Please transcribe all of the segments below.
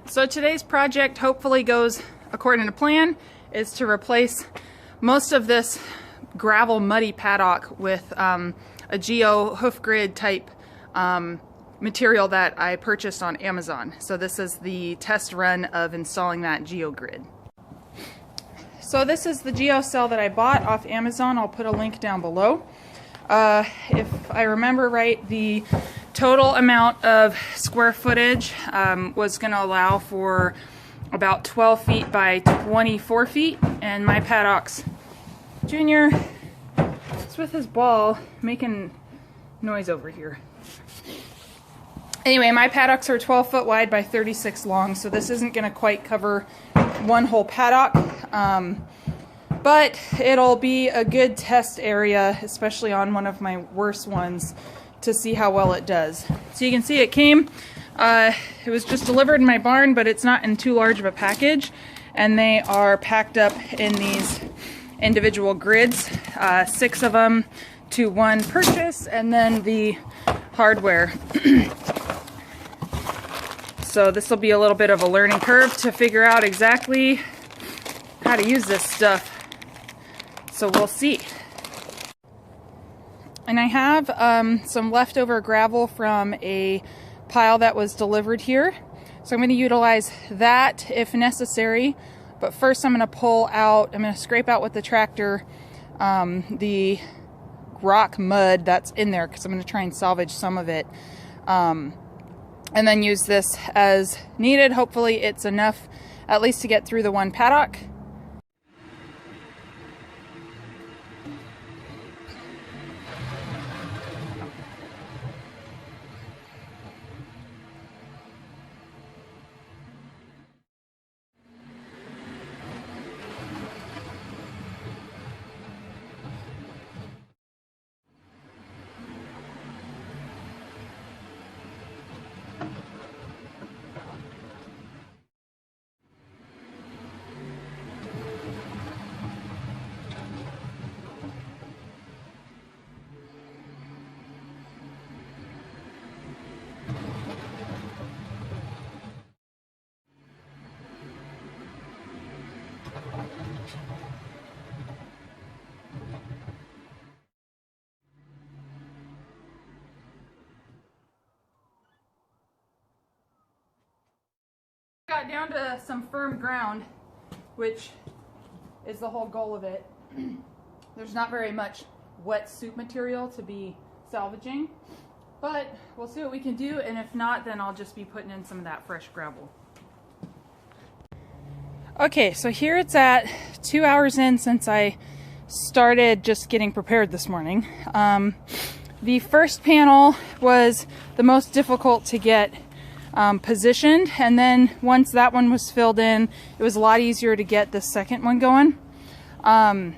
So today's project hopefully goes according to plan, is to replace most of this gravel muddy paddock with a geo hoof grid type material that I purchased on Amazon. So this is the test run of installing that geo grid. So this is the Geocell that I bought off Amazon. I'll put a link down below. If I remember right, the total amount of square footage was going to allow for about 12 feet by 24 feet, and my paddock's Junior is with his ball making noise over here. Anyway, my paddocks are 12 foot wide by 36 long, so this isn't going to quite cover one whole paddock, but it'll be a good test area, especially on one of my worst ones, to see how well it does. So you can see it came, it was just delivered in my barn, but it's not in too large of a package, and they are packed up in these individual grids, 6 of them to one purchase, and then the hardware. So this will be a little bit of a learning curve to figure out exactly how to use this stuff. So we'll see. And I have some leftover gravel from a pile that was delivered here. So I'm going to utilize that if necessary. But first I'm going to scrape out with the tractor the rock mud that's in there, because I'm going to try and salvage some of it. And then use this as needed. Hopefully it's enough at least to get through the one paddock. Got down to some firm ground, which is the whole goal of it. There's not very much wet soup material to be salvaging, but we'll see what we can do, and if not, then I'll just be putting in some of that fresh gravel. Okay, so here it's at 2 hours in since I started just getting prepared this morning. The first panel was the most difficult to get positioned, and then once that one was filled in, it was a lot easier to get the second one going. I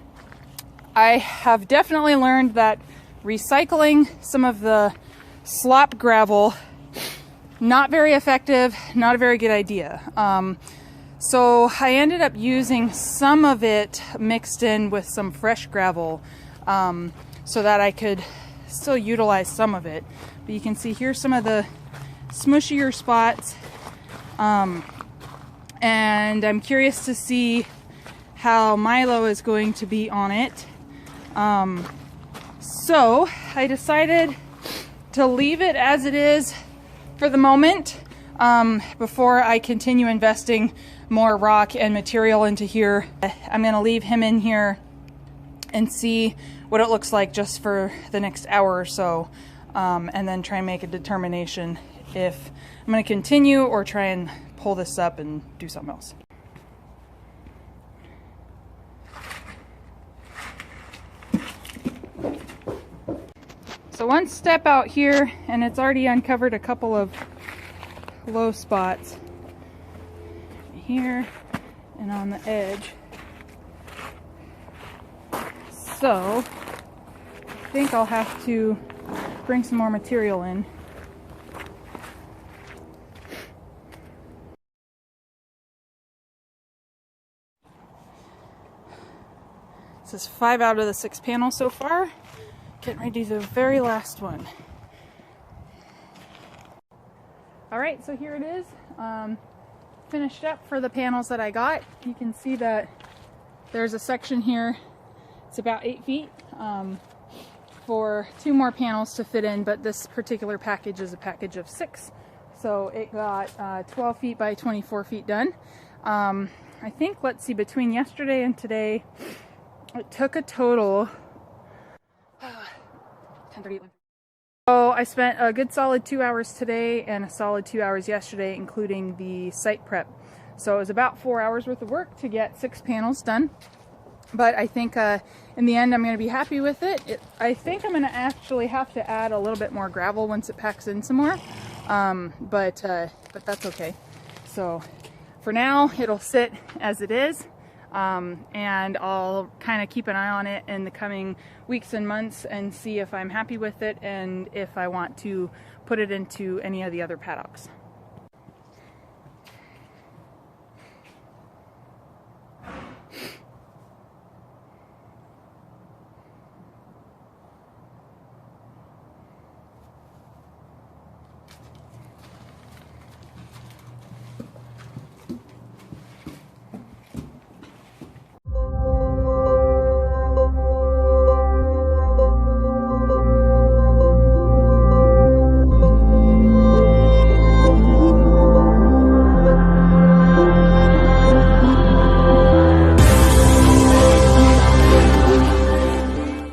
have definitely learned that recycling some of the slop gravel, not very effective, not a very good idea. So I ended up using some of it mixed in with some fresh gravel, so that I could still utilize some of it. But you can see here's some of the smushier spots, and I'm curious to see how Milo is going to be on it. So I decided to leave it as it is for the moment, before I continue investing more rock and material into here. I'm going to leave him in here and see what it looks like just for the next hour or so, and then try and make a determination if I'm going to continue or try and pull this up and do something else. So one step out here, and it's already uncovered a couple of low spots here and on the edge. So I think I'll have to bring some more material in. This is 5 out of the 6 panels so far. Getting ready to do the very last one. Alright, so here it is. finished up for the panels that I got. You can see that there's a section here. It's about 8 feet for 2 more panels to fit in, but this particular package is a package of 6. So it got 12 feet by 24 feet done. I think, let's see, between yesterday and today, it took a total 10:31. So I spent a good solid 2 hours today and a solid 2 hours yesterday, including the site prep. So it was about 4 hours worth of work to get 6 panels done. But I think in the end I'm going to be happy with it. I think I'm going to actually have to add a little bit more gravel once it packs in some more. But that's okay. So for now it'll sit as it is. And I'll kind of keep an eye on it in the coming weeks and months and see if I'm happy with it and if I want to put it into any of the other paddocks.